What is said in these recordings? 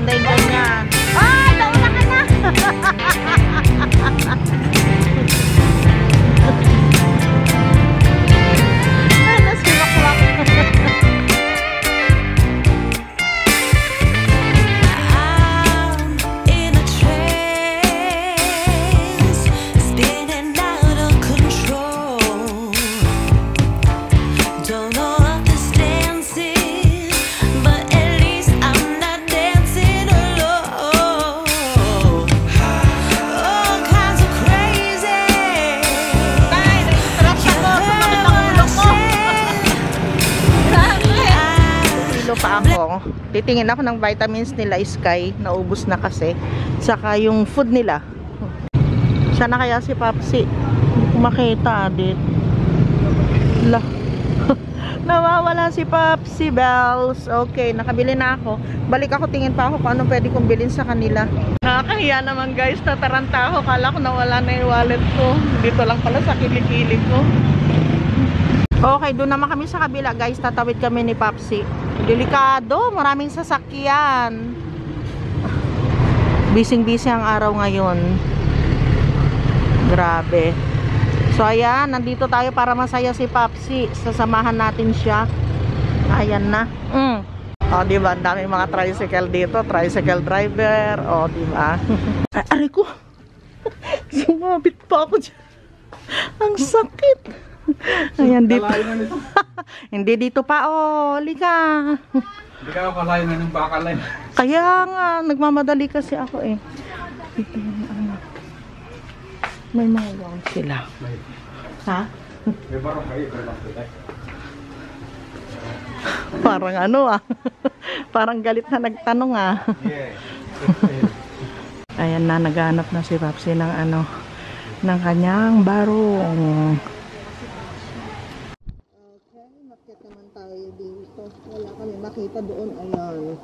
maganda yung ganyan. Ay, nauna ka na! Ay, nasiwakwak. Titingin ako ng vitamins nila Sky, naubos na kasi. Saka yung food nila. Sana kaya si Papsi? Hindi ko makita, adit. La. Nawawala si Papsi Bells. Okay, nakabili na ako. Balik ako, tingin pa ako kung anong pwede kong bilhin sa kanila. Nakakahiya naman guys, nataranta ako. Kala ko nawala na yung wallet ko. Dito lang pala sa kilikili ko. Okay, doon naman kami sa kabila guys. Tatawid kami ni Papsi. Delikado, maraming sasakyan. Bising-busy ang araw ngayon. Grabe. So ayan, nandito tayo para masaya si Papsi. Sasamahan natin siya. Ayan na. O, diba? Ang daming mga tricycle dito. Tricycle driver. O, diba? Ay, aray ko. Sumabit pa ako dyan. Ang sakit. Ayan dito. Hindi dito pa, oh. Lika. Hindi ka akalain na ng bakalay. Kaya nga, nagmamadali kasi ako eh. Dito yung ano. May mga wang sila. Ha? May barang kayo. Parang ano ah. Parang galit na nagtanong ah. Ayan na, naghanap na si Papsi ng ano, ng kanyang barong. Wala kami makita doon. Ayan.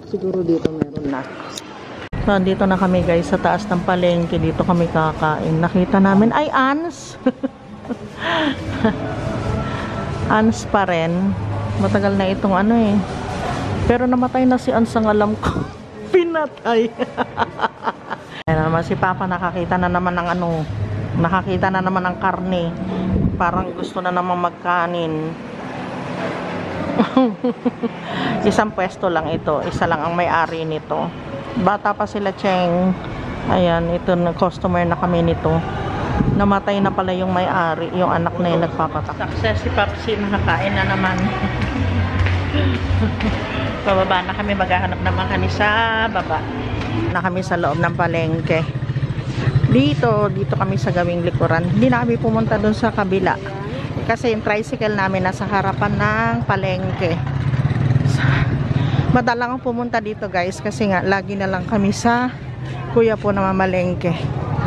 Siguro dito meron na. So, dito na kami guys sa taas ng palengke. Dito kami kakain. Nakita namin ay Ans. Ans pa rin. Matagal na itong ano eh. Pero namatay na si Ans ang alam ko. Pinatay. Ayan naman si Papa, nakakita na naman ng ano. Nakakita na naman ng karne. Parang gusto na naman magkanin. Isang pwesto lang ito. Isa lang ang may-ari nito. Bata pa sila, Cheng. Ayan, ito na customer na kami nito. Namatay na pala yung may-ari. Yung anak na yung nagpapatak. Success si Papsi. Nakakain na naman. Pababa na kami. Maghahanap naman kami sa baba. Na kami sa loob ng palengke. Dito kami sa gawing likuran. Hindi na kami pumunta dun sa kabila. Kasi yung tricycle namin nasa harapan ng palengke. Madalang ang pumunta dito guys. Kasi nga, lagi na lang kami sa kuya po na mamalengke.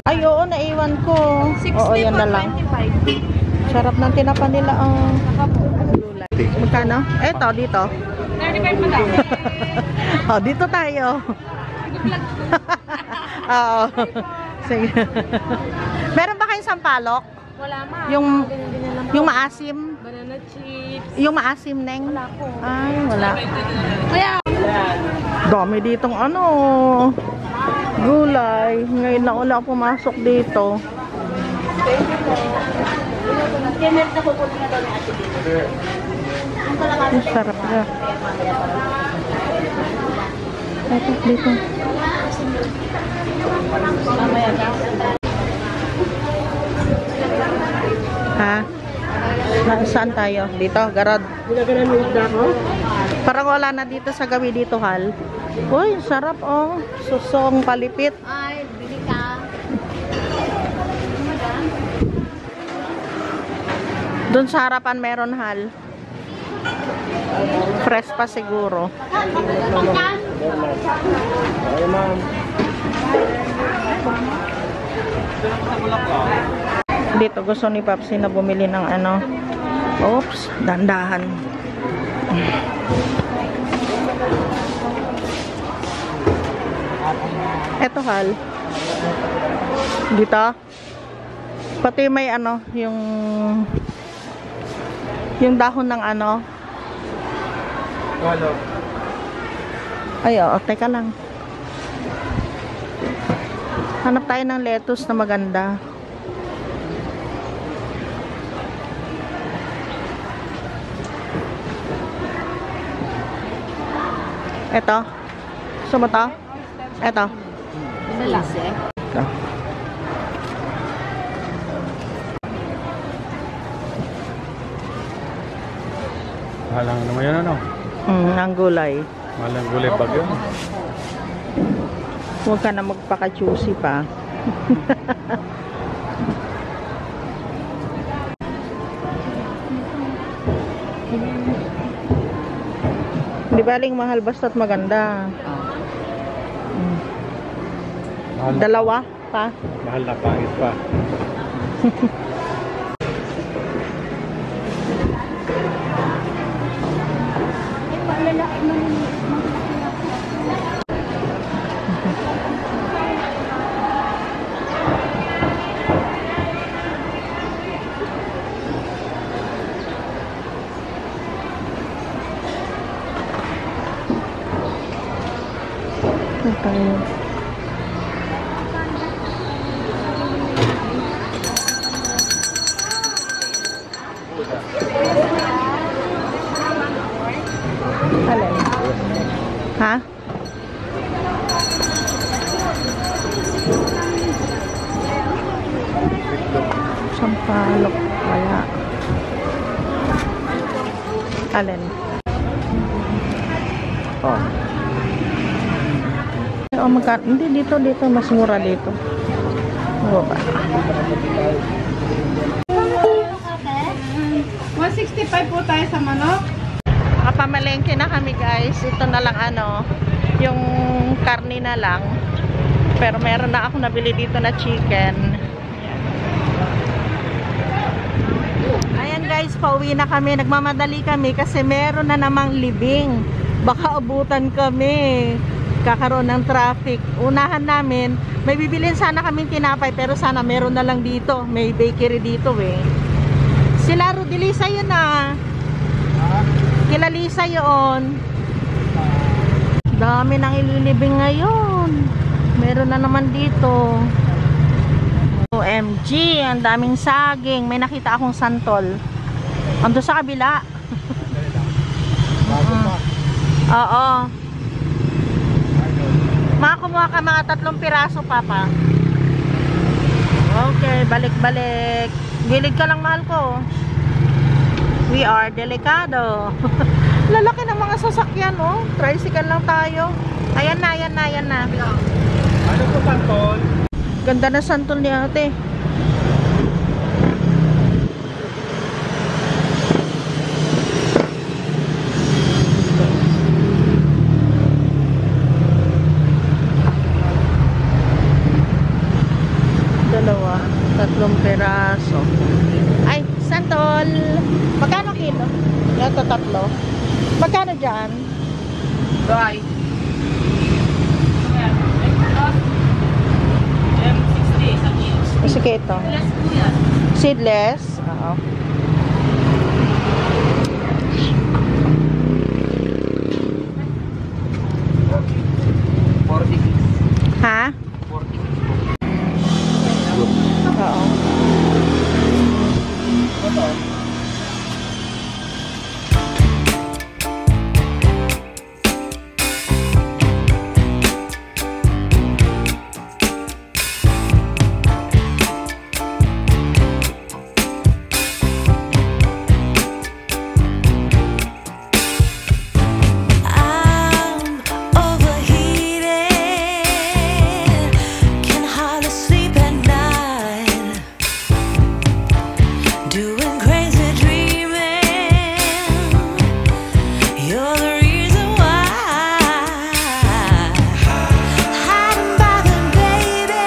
Ay, oo, naiwan ko. Oo, yan na lang. Sarap ng tinapa nila. Oh. Magkano? Eto, dito. 35 madam. Oh, dito tayo. Oo. Sige. Meron ba kayong sampalok? Wala ma. Yung maasim? Banana chips. Yung maasim, Neng? Wala po. Ay, wala. Kaya. Dami ditong ano. Gulay. Ngayon na wala pumasok dito. Ang sarap na. Ito, dito. Ha? Saan tayo? Dito, garod. Parang wala na dito sa gawi dito, Hal. Uy, sarap oh. Susong palipit. Ay, bili ka. Doon sa harapan meron, Hal. Fresh pa siguro. Dito gusto ni Papsi na bumili ng ano. Oops, dandahan. Eto, Hal. Dito. Pati may ano, yung dahon ng ano. Ay, oo, teka lang. Hanap tayo ng lettuce na maganda. Ito. Gusto mo to? Ito. Ito. Halang naman yun ano? Ang gulay. Malang gulay bagyo. Huwag ka na magpaka-juicy pa. Di baling mahal basta't maganda. Mahal, Dalawa pa. mahal na pangit pa. Ito tayo. Alin? Ha? Sampalok. Wala. Alin? Oh. Oh, hindi dito mas mura dito. Oo ba? 165 po tayo sa manok. Nakapamalengke na kami guys. Ito na lang yung karne na lang. Pero meron na ako nabili dito na chicken. Ayan guys, pauwi na kami. Nagmamadali kami kasi meron na namang libing. Baka abutan kami. Kakaroon ng traffic. Unahan namin. May bibilin sana kaming tinapay pero sana meron na lang dito. May bakery dito eh. Sila Rodilisa yun ah. Kila Lisa yun. Dami nang ililibing ngayon. Meron na naman dito. OMG, ang daming saging. May nakita akong santol. Ando sa kabila. Oo. Makakuha ka mga 3 piraso, Papa. Okay, balik-balik. Gilid ka lang, mahal ko. We are delikado. Lalaki ng mga sasakyan, oh. Tricycle lang tayo. Ayan na, ayan na, ayan na. Ano po santol? Ganda na santol ni ate. Dalawa, 3 peraso. Ay, santol. Magkano kilo? Ito 3. Magkano dyan? Right. Sige ito. Seedless? Oo. Ha? Oo. I'm overheated, can hardly sleep at night, doing crazy dreaming. You're the reason why. Hiding by the baby,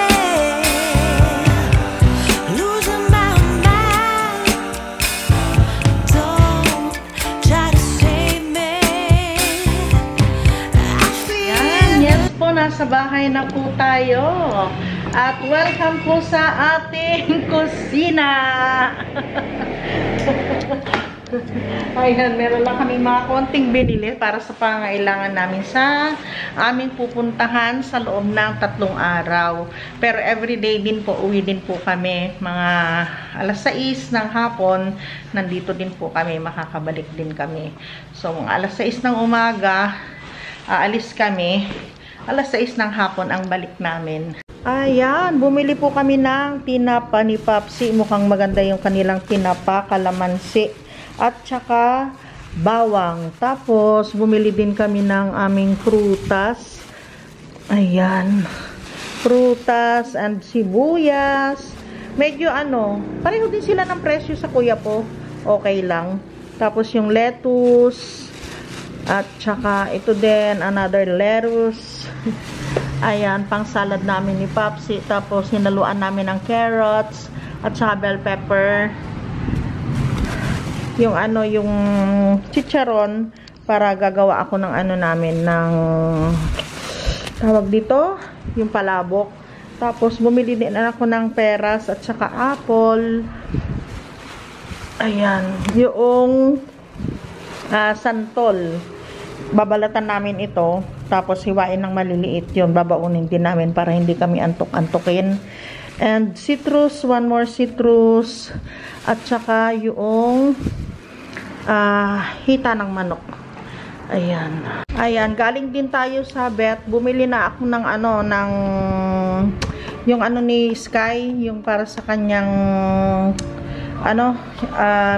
losing my mind. Don't try to save me. I feel Yan, yes po, nasa bahay na po tayo. At welcome po sa ating kusina. Ayan, meron lang kami mga konting binili para sa pangailangan namin sa aming pupuntahan sa loob ng 3 araw. Pero everyday din po, uwi din po kami. Mga alas 6 ng hapon, nandito din po kami, makakabalik din kami. So, mga alas 6 ng umaga, aalis kami. Alas 6 ng hapon ang balik namin. Ayan, bumili po kami ng tinapa ni Papsi. Mukhang maganda yung kanilang tinapa, kalamansi, at saka bawang. Tapos, bumili din kami ng aming prutas. Ayan, prutas and sibuyas. Medyo pareho din sila ng presyo sa kuya po. Okay lang. Tapos yung lettuce, at saka ito din, another lettuce. Ayan, pang salad namin ni Papsi. Tapos, hinaluan namin ng carrots at saka bell pepper. Yung yung chicharon para gagawa ako ng namin, ng tawag dito, yung palabok. Tapos, bumili din ako ng peras at saka apple. Ayan, yung santol. Babalatan namin ito, tapos hiwain ng maliliit yun, babaunin din namin para hindi kami antok-antokin. And citrus, one more citrus, at saka yung hita ng manok. Ayan. Ayan, galing din tayo sa Bet. Bumili na ako ng yung ni Sky, yung para sa kanyang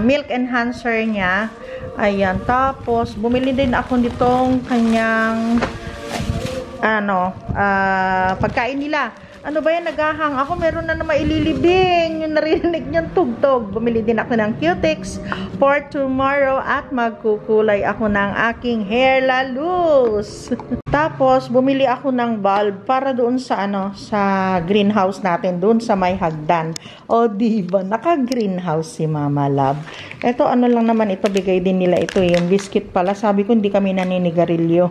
milk enhancer niya. Ayan, tapos bumili din ako nitong kanyang pagkain nila. Ano ba yan, naghahang ako, meron na maililibing yung narinig niyang tugtog. Bumili din ako ng cutics for tomorrow at magkukulay ako ng aking hair lalus. Tapos bumili ako ng bulb para doon sa sa greenhouse natin, doon sa may hagdan. O diba, naka-greenhouse si Mama Love. Ito lang naman ito, bigay din nila ito, yung biscuit pala. Sabi ko hindi kami naninigarilyo.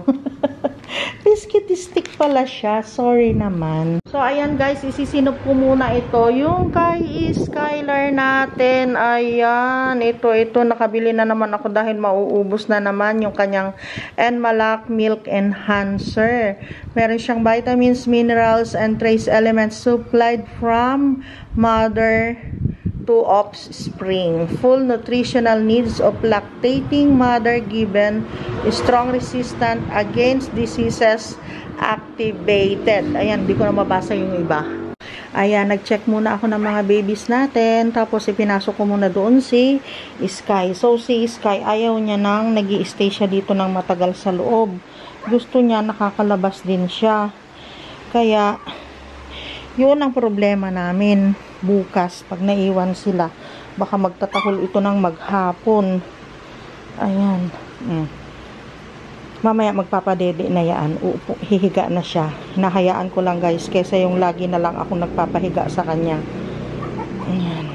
Biscuit stick pala siya. Sorry naman. So, ayan guys, isisinop ko muna ito. Yung kay Skylar natin. Ayan. Ito. Nakabili na naman ako dahil mauubos na naman yung kanyang Enmalak Milk Enhancer. Meron siyang vitamins, minerals, and trace elements supplied from mother to offspring. Full nutritional needs of lactating mother given strong resistant against diseases activated. Ayan, di ko na mabasa yung iba. Ayan, nag-check muna ako ng mga babies natin. Tapos, ipinasok ko muna doon si Sky. So, si Sky, ayaw niya nang nag-i-stay siya dito ng matagal sa loob. Gusto niya, nakakalabas din siya. Kaya, yun ang problema namin bukas pag naiwan sila. Baka magtatahol ito ng maghapon. Ayan. Mamaya magpapadede na yan. Hihiga na siya. Hinahayaan ko lang guys, kaysa yung lagi na lang ako nagpapahiga sa kanya. Ayan.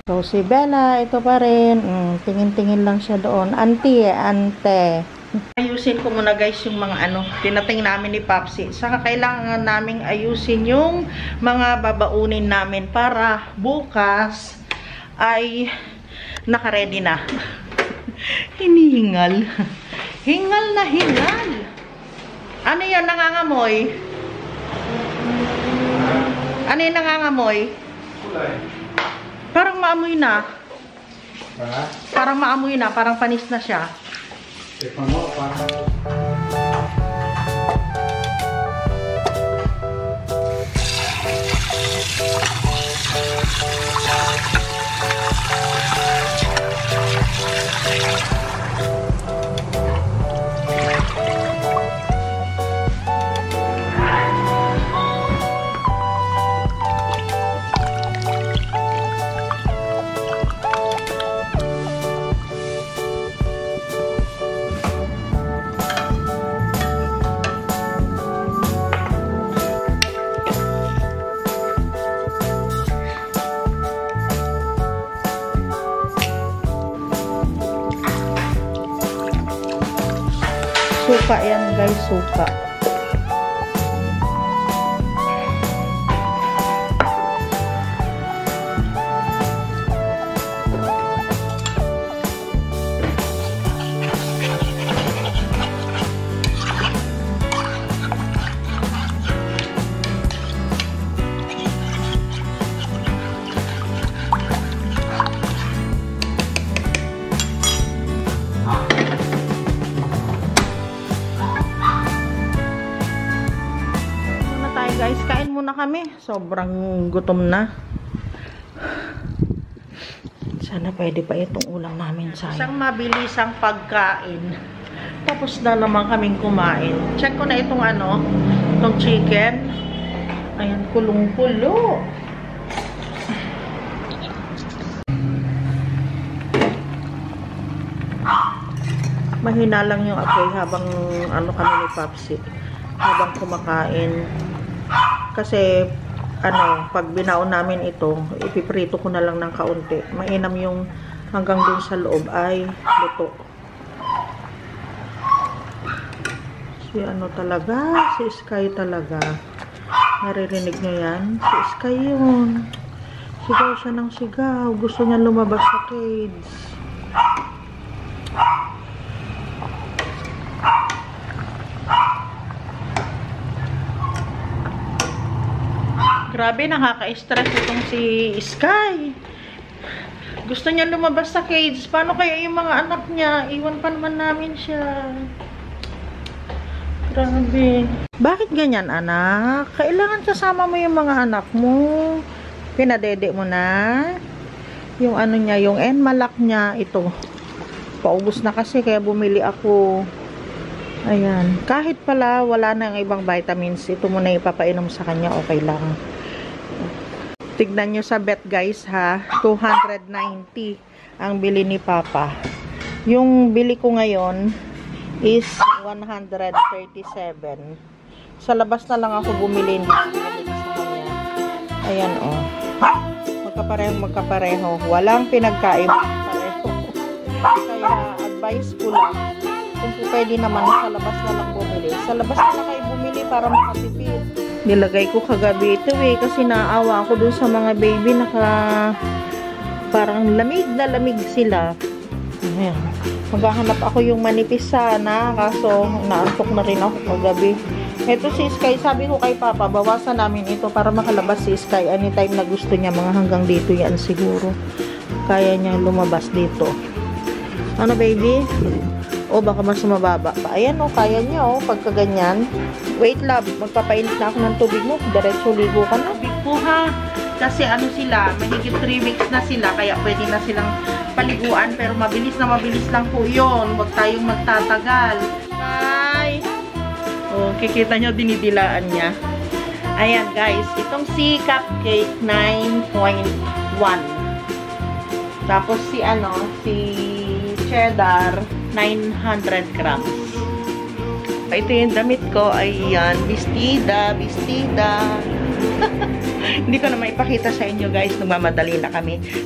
So si Bella, ito pa rin. Tingin-tingin lang siya doon. Ante. Ayusin ko muna guys yung mga tinating namin ni Papsi. Saka kailangan naming ayusin yung mga babaunin namin para bukas ay naka-ready na. Hinihingal. Hingal na hingal. Ano yan, nangangamoy? Ano yan, nangangamoy? Parang maamoy na. Parang maamoy na, parang panis na siya. Suka yan guys, suka. kami. Sobrang gutom na. Sana pwede pa itong ulam namin sa isang mabilisang pagkain. Tapos na naman kaming kumain. Check ko na itong itong chicken. Ayan, kulong-kulo. Mahina lang yung apoy habang kami ni Papsi. Habang kumakain. Kasi pag binaon namin ito, ipiprito ko na lang ng kaunti. Mainam yung hanggang dun sa loob ay luto. Si talaga, si Sky talaga. Naririnig nyo yan? Si Sky yun. Sigaw siya ng sigaw. Gusto niya lumabas sa cage. Grabe, nakaka-stress itong si Sky. Gusto niya lumabas sa cage. Paano kaya yung mga anak niya? Iwan pa naman namin siya. Grabe. Bakit ganyan, anak? Kailangan kasama mo yung mga anak mo. Pinadede mo na. Yung niya, yung Enmalak niya, ito. Paubos na kasi, kaya bumili ako. Ayan. Kahit pala, wala na yung ibang vitamins. Ito muna ipapainom sa kanya, okay lang. Tignan nyo sa bet, guys, ha. 290 ang bili ni Papa. Yung bili ko ngayon is 137. Sa labas na lang ako bumili sa kanya. Ayan, oh. Magkapareho. Walang pinagkaiba. Pareho. Kaya advice ko lang, kung pwede naman sa labas na lang bumili. Sa labas na lang kayo bumili para makatipid. Nilagay ko kagabi ito kasi naawa ako dun sa mga baby parang lamig na lamig sila. Ayan. Maghahanap ako yung manipis sana, kaso naantok na rin ako kagabi. Ito si Sky, sabi ko kay Papa, bawasan namin ito para makalabas si Sky anytime na gusto niya. Mga hanggang dito yan siguro. Kaya niya lumabas dito. Ano, baby? O baka mas mababa pa. Ayan, kaya niya, pagka ganyan. Wait, love, magpapainit na ako ng tubig mo. Diretso ligo ka na. Tubig po, ha? Kasi sila, mahigit 3 weeks na sila, kaya pwede na silang paliguan, pero mabilis lang po yun. Huwag tayong magtatagal. Bye! Kikita nyo, dinidilaan niya. Ayan, guys, itong si Cupcake 9.1. Tapos si Cheddar 900 grams. Ito yung damit ko. Ayan, bestida. Hindi ko na maipakita sa inyo, guys. Nagmamadali na kami.